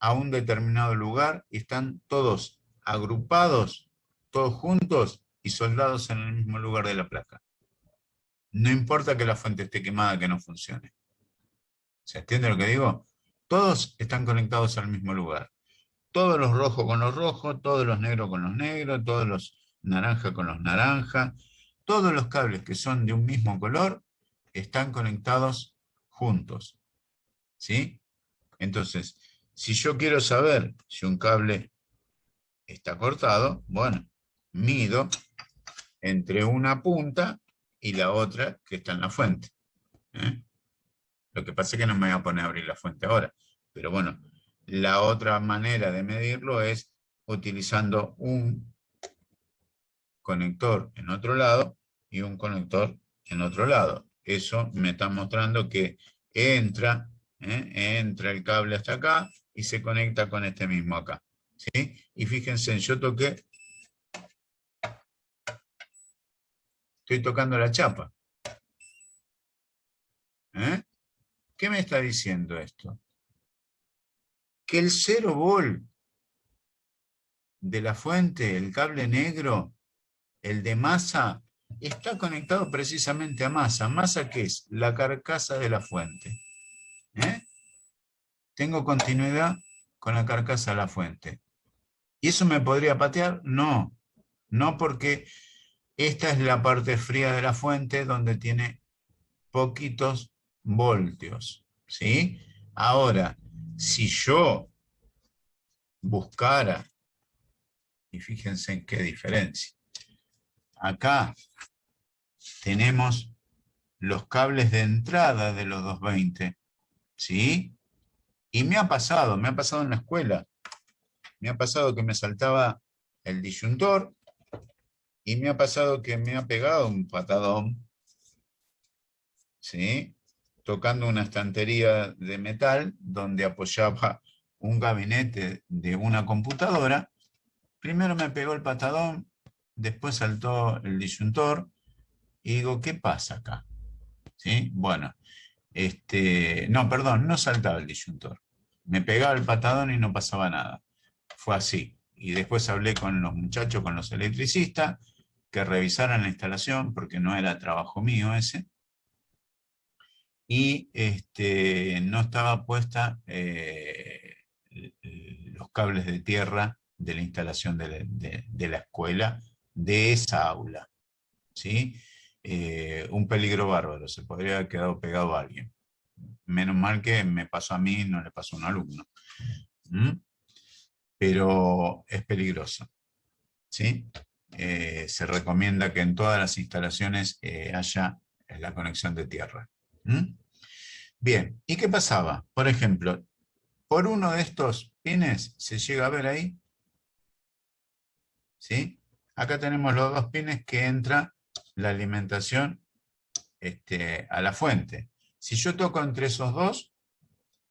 a un determinado lugar y están todos agrupados, todos juntos y soldados en el mismo lugar de la placa. No importa que la fuente esté quemada, que no funcione. ¿Se entiende lo que digo? Todos están conectados al mismo lugar. Todos los rojos con los rojos, todos los negros con los negros, todos los naranjas con los naranjas. Todos los cables que son de un mismo color están conectados juntos. ¿Sí? Entonces, si yo quiero saber si un cable está cortado, bueno, mido entre una punta y la otra que está en la fuente. ¿Eh? Lo que pasa es que no me voy a poner a abrir la fuente ahora. Pero bueno, la otra manera de medirlo es utilizando un conector en otro lado y un conector en otro lado. Eso me está mostrando que entra el cable hasta acá y se conecta con este mismo acá. ¿Sí? Y fíjense, yo toqué, estoy tocando la chapa. ¿Eh? ¿Qué me está diciendo esto? Que el 0 volt de la fuente, el cable negro, el de masa, está conectado precisamente a masa. ¿Masa qué es? La carcasa de la fuente. ¿Eh? ¿Tengo continuidad con la carcasa de la fuente? ¿Y eso me podría patear? No, no, porque esta es la parte fría de la fuente donde tiene poquitos voltios. ¿Sí? Ahora, si yo buscara, y fíjense en qué diferencia, acá tenemos los cables de entrada de los 220, ¿sí? Y me ha pasado en la escuela, me ha pasado que me saltaba el disyuntor y me ha pasado que me ha pegado un patadón, ¿sí? Tocando una estantería de metal donde apoyaba un gabinete de una computadora. Primero me pegó el patadón, después saltó el disyuntor y digo, ¿qué pasa acá? ¿Sí? Bueno, no, perdón, no saltaba el disyuntor. Me pegaba el patadón y no pasaba nada. Fue así. Y después hablé con los muchachos, con los electricistas, que revisaran la instalación, porque no era trabajo mío ese. Y no estaba puesta los cables de tierra de la instalación de la escuela, de esa aula. ¿Sí? Un peligro bárbaro, se podría haber quedado pegado a alguien. Menos mal que me pasó a mí, no le pasó a un alumno. ¿Mm? Pero es peligroso. ¿Sí? se recomienda que en todas las instalaciones haya la conexión de tierra. ¿Mm? Bien, ¿y qué pasaba? Por ejemplo, por uno de estos pines, ¿se llega a ver ahí? ¿Sí? Acá tenemos los dos pines que entra la alimentación a la fuente. Si yo toco entre esos dos,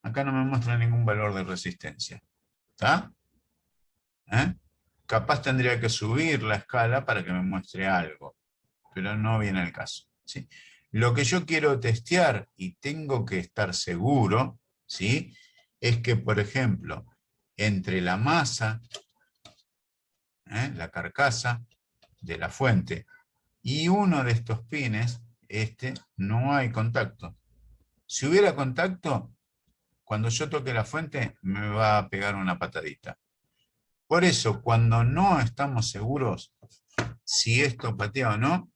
acá no me muestra ningún valor de resistencia. ¿Está? ¿Eh? Capaz tendría que subir la escala para que me muestre algo, pero no viene el caso. ¿Sí? Lo que yo quiero testear y tengo que estar seguro, ¿sí? Es que, por ejemplo, entre la masa, la carcasa de la fuente, y uno de estos pines, no hay contacto. Si hubiera contacto, cuando yo toque la fuente, me va a pegar una patadita. Por eso, cuando no estamos seguros si esto patea o no,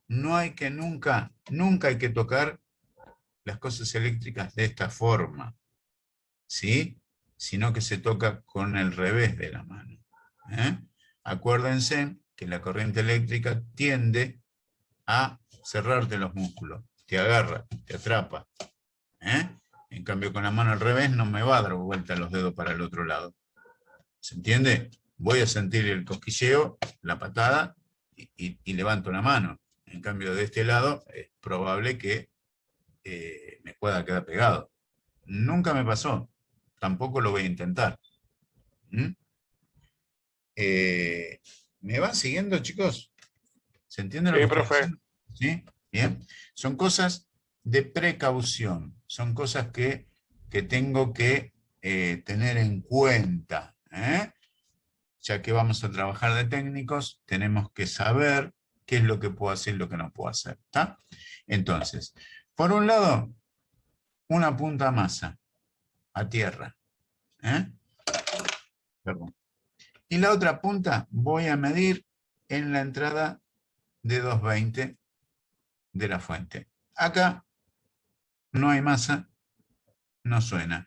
no hay que nunca hay que tocar las cosas eléctricas de esta forma, ¿sí? Sino que se toca con el revés de la mano. Acuérdense que la corriente eléctrica tiende a cerrarte los músculos, te agarra, te atrapa. En cambio, con la mano al revés no me va a dar vuelta los dedos para el otro lado. ¿Se entiende? Voy a sentir el cosquilleo, la patada, y levanto la mano. En cambio, de este lado, es probable que me pueda quedar pegado. Nunca me pasó. Tampoco lo voy a intentar. ¿Me van siguiendo, chicos? ¿Se entiende lo que Sí, estoy profe. diciendo? ¿Sí? Bien. Son cosas de precaución. Son cosas que tengo que tener en cuenta. Ya que vamos a trabajar de técnicos, tenemos que saber qué es lo que puedo hacer y lo que no puedo hacer. ¿Está? Entonces, por un lado, una punta a masa, a tierra. Perdón. Y la otra punta voy a medir en la entrada de 220 de la fuente. Acá no hay masa, no suena.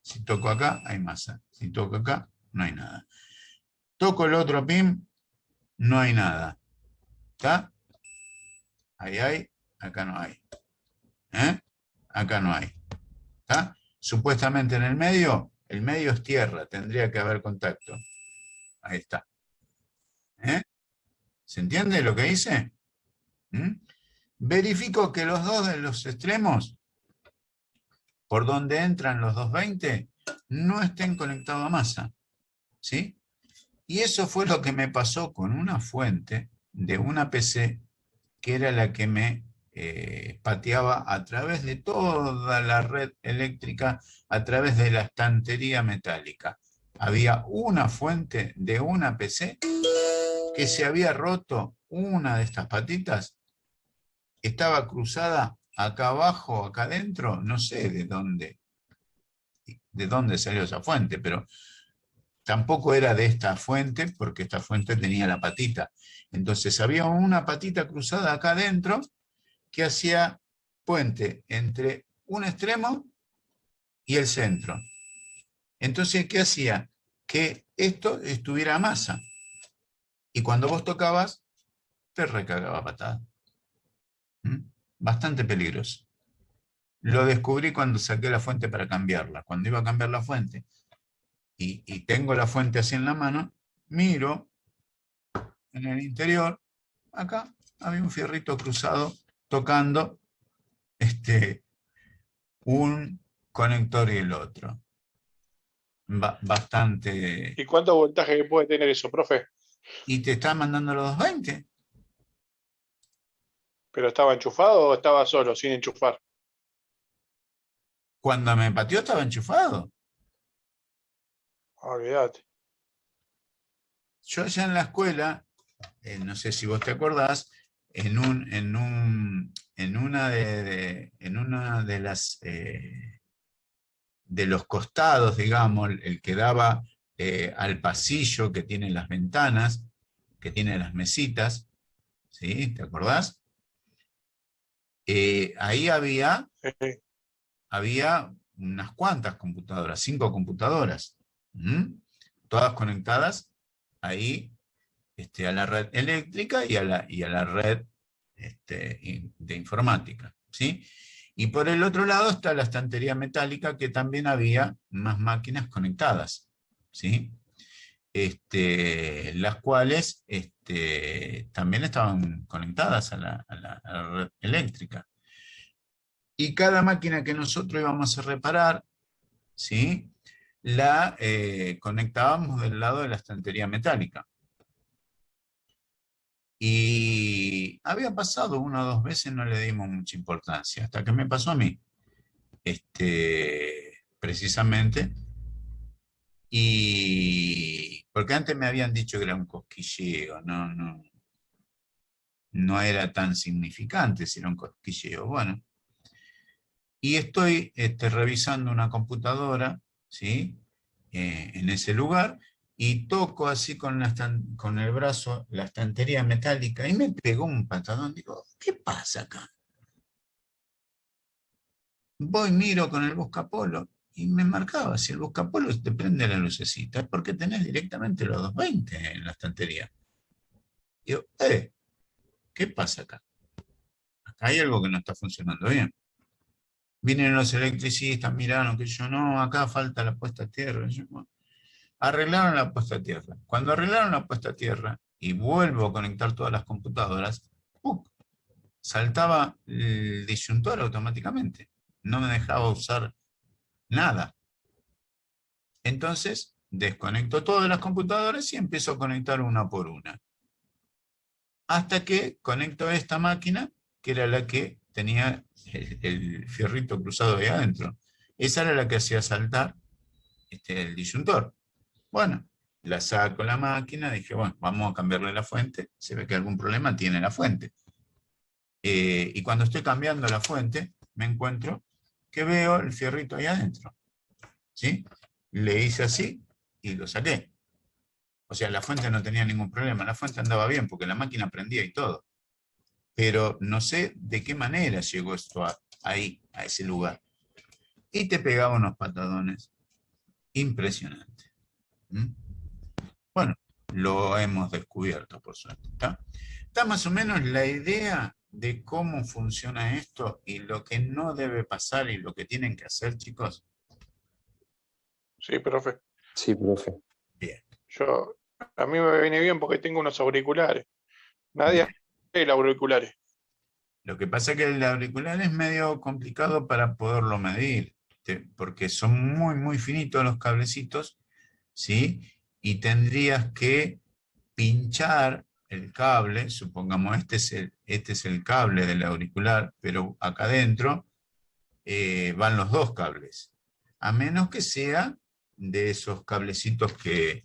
Si toco acá, hay masa. Si toco acá, no hay nada. Toco el otro pin, no hay nada. ¿Está? Ahí hay, acá no hay. Acá no hay. ¿Está? Supuestamente en el medio es tierra, tendría que haber contacto. Ahí está. ¿Se entiende lo que hice? Verifico que los dos de los extremos, por donde entran los 220, no estén conectados a masa. ¿Sí? Y eso fue lo que me pasó con una fuente de una PC que era la que me pateaba a través de toda la red eléctrica, a través de la estantería metálica. Había una fuente de una PC que se había roto una de estas patitas, estaba cruzada acá abajo, acá adentro, no sé de dónde salió esa fuente, pero tampoco era de esta fuente, porque esta fuente tenía la patita. Entonces había una patita cruzada acá adentro que hacía puente entre un extremo y el centro. Entonces, ¿qué hacía? Que esto estuviera a masa. Y cuando vos tocabas, te recagaba patada. Bastante peligroso. Lo descubrí cuando saqué la fuente para cambiarla. Cuando iba a cambiar la fuente y tengo la fuente así en la mano, miro en el interior, acá había un fierrito cruzado tocando un conector y el otro. Bastante. ¿Y cuánto voltaje puede tener eso, profe? ¿Y te está mandando los 220? ¿Pero estaba enchufado o estaba solo, sin enchufar? Cuando me pateó estaba enchufado. Olvídate. Yo allá en la escuela, no sé si vos te acordás, en una de las de los costados, digamos, el que daba al pasillo que tiene las ventanas, que tiene las mesitas, ¿sí? ¿Te acordás? Ahí había unas cuantas computadoras, 5 computadoras, todas conectadas ahí a la red eléctrica y a la red de informática, ¿sí? Y por el otro lado está la estantería metálica, que también había más máquinas conectadas, ¿sí? Las cuales también estaban conectadas a la red eléctrica. Y cada máquina que nosotros íbamos a reparar, ¿sí?, la conectábamos del lado de la estantería metálica. Y había pasado 1 o 2 veces, no le dimos mucha importancia, hasta que me pasó a mí, precisamente. Y porque antes me habían dicho que era un cosquilleo, no era tan significante si era un cosquilleo. Bueno, y estoy revisando una computadora, ¿sí?, en ese lugar, y toco así con el brazo la estantería metálica y me pegó un patadón. Digo, ¿qué pasa acá? Voy, miro con el buscapolo y me marcaba, si el buscapolo te prende la lucecita, es porque tenés directamente los 220 en la estantería. Digo, ¿qué pasa acá? Acá hay algo que no está funcionando bien. Vienen los electricistas, miraron que yo no, acá falta la puesta a tierra. Bueno, arreglaron la puesta a tierra. Cuando arreglaron la puesta a tierra y vuelvo a conectar todas las computadoras, saltaba el disyuntor automáticamente. No me dejaba usar nada. Entonces, desconecto todas las computadoras y empiezo a conectar una por una. Hasta que conecto esta máquina, que era la que tenía el fierrito cruzado ahí adentro. Esa era la que hacía saltar el disyuntor. Bueno, la saco la máquina, dije, bueno, vamos a cambiarle la fuente, se ve que algún problema tiene la fuente. Y cuando estoy cambiando la fuente, me encuentro que veo el fierrito ahí adentro, ¿sí? Le hice así y lo saqué. O sea, la fuente no tenía ningún problema, la fuente andaba bien porque la máquina prendía y todo. Pero no sé de qué manera llegó esto ahí, a ese lugar. Y te pegaba unos patadones impresionantes. Bueno, lo hemos descubierto, por suerte. Está más o menos la idea de cómo funciona esto y lo que no debe pasar y lo que tienen que hacer, chicos. Sí, profe. Sí, profe. Bien. A mí me viene bien porque tengo unos auriculares. Nadie tiene auriculares. Lo que pasa es que el auricular es medio complicado para poderlo medir, porque son muy, muy finitos los cablecitos, ¿sí? Y tendrías que pinchar el cable, supongamos este es el cable del auricular, pero acá adentro van los 2 cables, a menos que sea de esos cablecitos que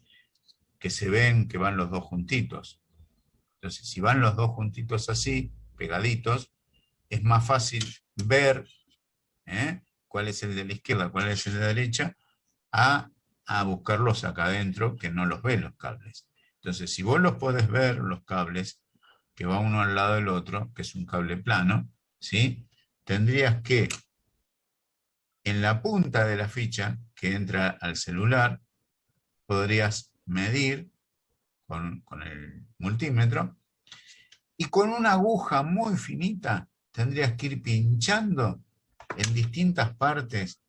se ven que van los 2 juntitos. Entonces, si van los 2 juntitos así, pegaditos, es más fácil ver cuál es el de la izquierda, cuál es el de la derecha, a buscarlos acá adentro, que no los ve los cables. Entonces, si vos los podés ver, los cables, que va uno al lado del otro, que es un cable plano, ¿sí?, tendrías que, en la punta de la ficha que entra al celular, podrías medir con el multímetro, y con una aguja muy finita tendrías que ir pinchando en distintas partes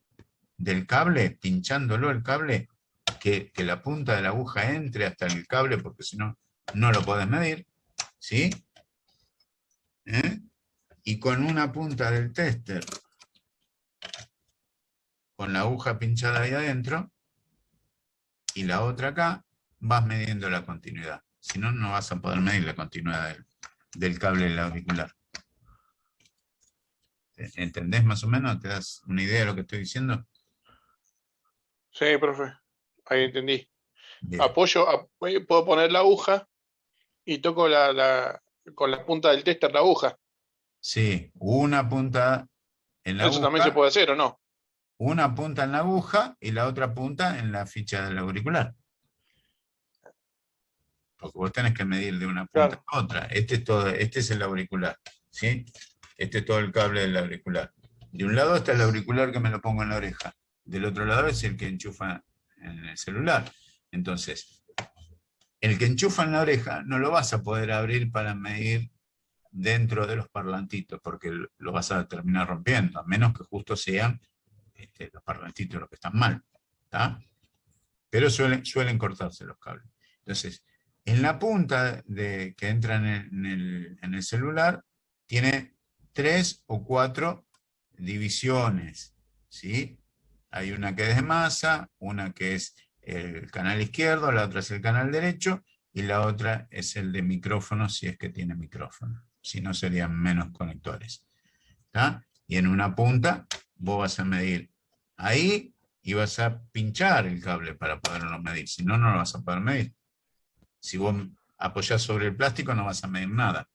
del cable, pinchándolo el cable, que la punta de la aguja entre hasta el cable, porque si no, no lo podés medir, ¿sí? Y con una punta del tester, con la aguja pinchada ahí adentro, y la otra acá, vas midiendo la continuidad. Si no, no vas a poder medir la continuidad del cable del auricular. ¿Entendés más o menos? ¿Te das una idea de lo que estoy diciendo? Sí, profe. Ahí entendí. Bien. Puedo poner la aguja y toco con la punta del tester la aguja. Sí, una punta en la Eso también se aguja, puede hacer, ¿o no? una punta en la aguja y la otra punta en la ficha del auricular. Porque vos tenés que medir de una punta Claro. a otra. Este es el auricular, ¿sí? Este es todo el cable del auricular. De un lado está el auricular que me lo pongo en la oreja. Del otro lado es el que enchufa en el celular. Entonces, El que enchufa en la oreja no lo vas a poder abrir para medir dentro de los parlantitos, porque lo vas a terminar rompiendo, a menos que justo sean los parlantitos los que están mal. ¿Tá? Pero suelen cortarse los cables. Entonces, en la punta que entra en el celular, tiene 3 o 4 divisiones, ¿sí? Hay una que es de masa, una que es el canal izquierdo, la otra es el canal derecho, y la otra es el de micrófono, si es que tiene micrófono. Si no, serían menos conectores. ¿Tá? Y en una punta, vos vas a medir ahí y vas a pinchar el cable para poderlo medir. Si no, no lo vas a poder medir. Si vos apoyás sobre el plástico, no vas a medir nada.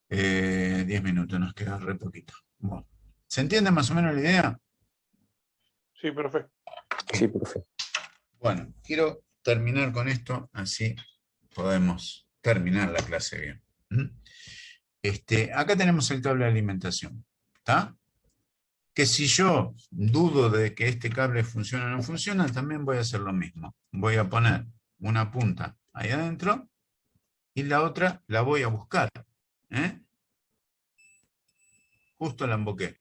10 minutos, nos queda re poquito. Bueno, ¿se entiende más o menos la idea? Sí, perfecto. Sí, profe. Bueno, quiero terminar con esto, así podemos terminar la clase bien. Acá tenemos el cable de alimentación. ¿Está? Que si yo dudo de que este cable funciona o no funciona, también voy a hacer lo mismo. Voy a poner una punta ahí adentro y la otra la voy a buscar. Justo la emboqué.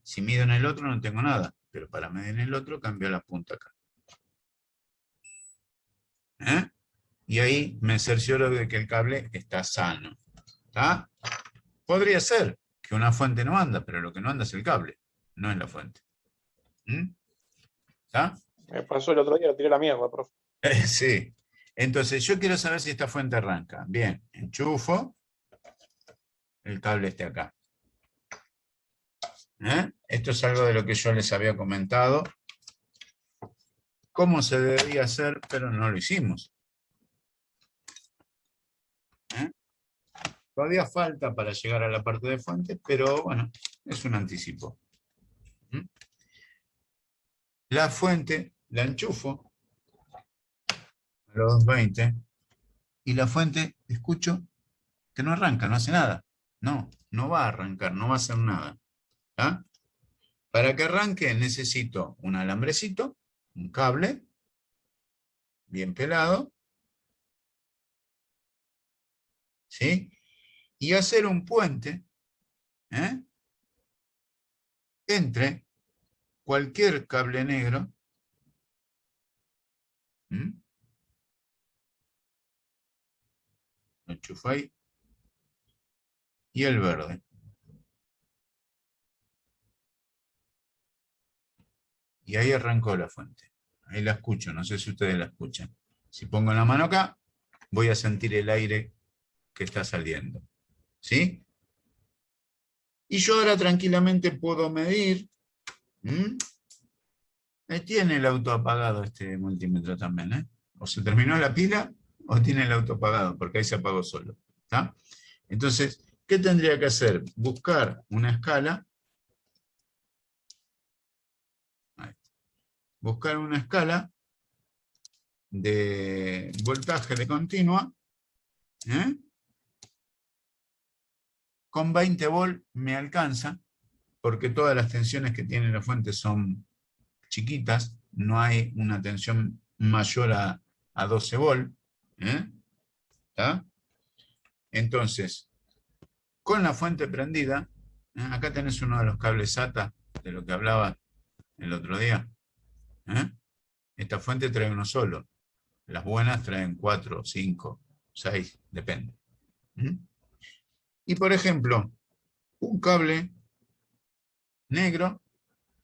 Si mido en el otro no tengo nada, pero para medir en el otro cambio la punta acá. Y ahí me cercioro de que el cable está sano. ¿Tá? Podría ser que una fuente no anda, pero lo que no anda es el cable, no es la fuente. ¿Está? Me pasó el otro día, tiré la mierda, profe. Sí. Entonces, yo quiero saber si esta fuente arranca. Bien, enchufo, el cable está acá. Esto es algo de lo que yo les había comentado. Cómo se debería hacer, pero no lo hicimos. Todavía falta para llegar a la parte de fuente, pero bueno, es un anticipo. La fuente la enchufo a los 220 y la fuente, escucho que no arranca, no hace nada. No, no va a arrancar, no va a hacer nada. ¿Tá? Para que arranque necesito un alambrecito, un cable, bien pelado, ¿sí? Y hacer un puente entre cualquier cable negro lo enchufo ahí y el verde. Y ahí arrancó la fuente. Ahí la escucho, no sé si ustedes la escuchan. Si pongo la mano acá, voy a sentir el aire que está saliendo. ¿Sí? Y yo ahora tranquilamente puedo medir. Ahí tiene el auto apagado este multímetro también. O se terminó la pila o tiene el auto apagado, porque ahí se apagó solo. ¿Tá? Entonces, ¿qué tendría que hacer? Buscar una escala. Buscar una escala de voltaje de continua. Con 20 volt me alcanza, porque todas las tensiones que tiene la fuente son chiquitas, no hay una tensión mayor a 12 volt. ¿Tá? Entonces, con la fuente prendida, acá tenés uno de los cables SATA, de lo que hablaba el otro día. Esta fuente trae uno solo. Las buenas traen 4, 5, 6, depende. Y por ejemplo, un cable negro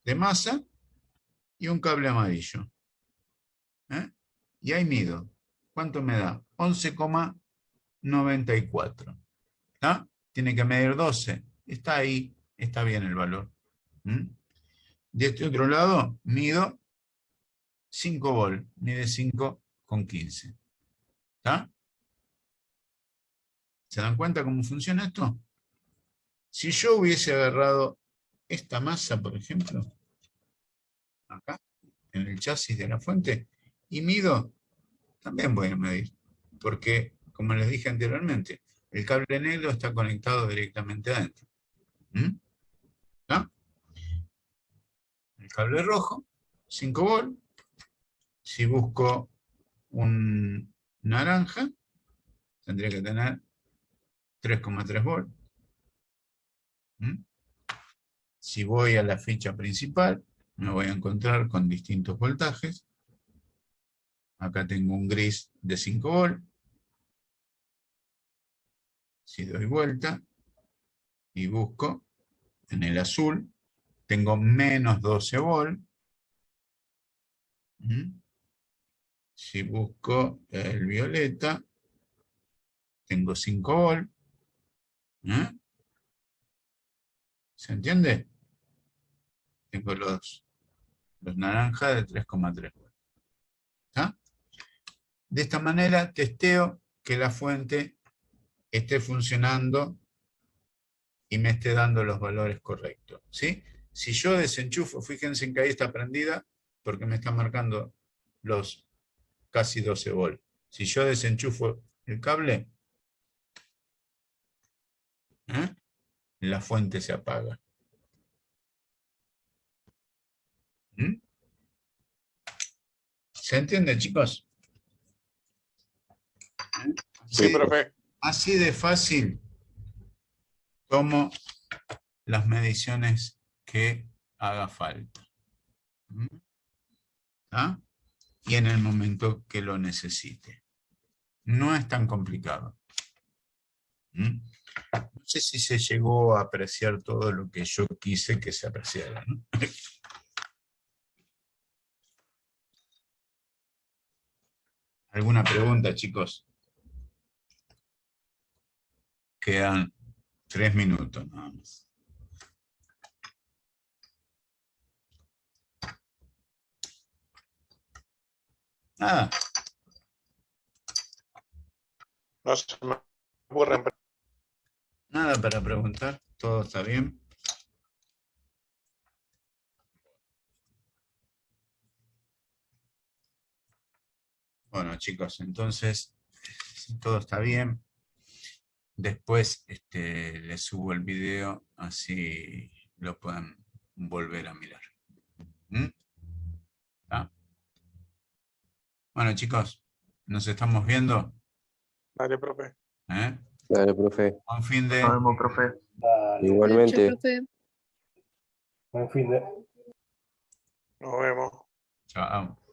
de masa y un cable amarillo. Y ahí mido. ¿Cuánto me da? 11,94. ¿Está? Tiene que medir 12. Está ahí, está bien el valor. De este otro lado, mido 5 volt. Mide 5,15. ¿Está? ¿Se dan cuenta cómo funciona esto? Si yo hubiese agarrado esta masa, por ejemplo, acá, en el chasis de la fuente, y mido, también voy a medir, porque, como les dije anteriormente, el cable negro está conectado directamente adentro. ¿No? El cable rojo, 5 volt, Si busco un naranja, tendría que tener 3,3 volt. Si voy a la ficha principal, me voy a encontrar con distintos voltajes. Acá tengo un gris de 5 volt. Si doy vuelta y busco en el azul, tengo menos 12 volt. Si busco el violeta, tengo 5 volt. ¿Se entiende? Tengo los naranjas de 3,3 volt. ¿Está? De esta manera testeo que la fuente esté funcionando y me esté dando los valores correctos. ¿Sí? Si yo desenchufo, fíjense que ahí está prendida porque me está marcando los casi 12 volt. Si yo desenchufo el cable, la fuente se apaga. ¿Se entiende, chicos? Sí, profe. Así de fácil tomo las mediciones que haga falta. ¿Ah? Y en el momento que lo necesite. No es tan complicado. No sé si se llegó a apreciar todo lo que yo quise que se apreciara, ¿no? ¿Alguna pregunta, chicos? Quedan 3 minutos nada más. Nada. No se me ocurren. Nada para preguntar. ¿Todo está bien? Bueno, chicos, entonces, si todo está bien, después les subo el video, así lo puedan volver a mirar. ¿Ah? Bueno, chicos, nos estamos viendo. Dale, profe. Dale, profe. Buen fin de... Nos vemos, profe. Dale, Igualmente. Chao, profe. buen fin de. Nos vemos. Chao.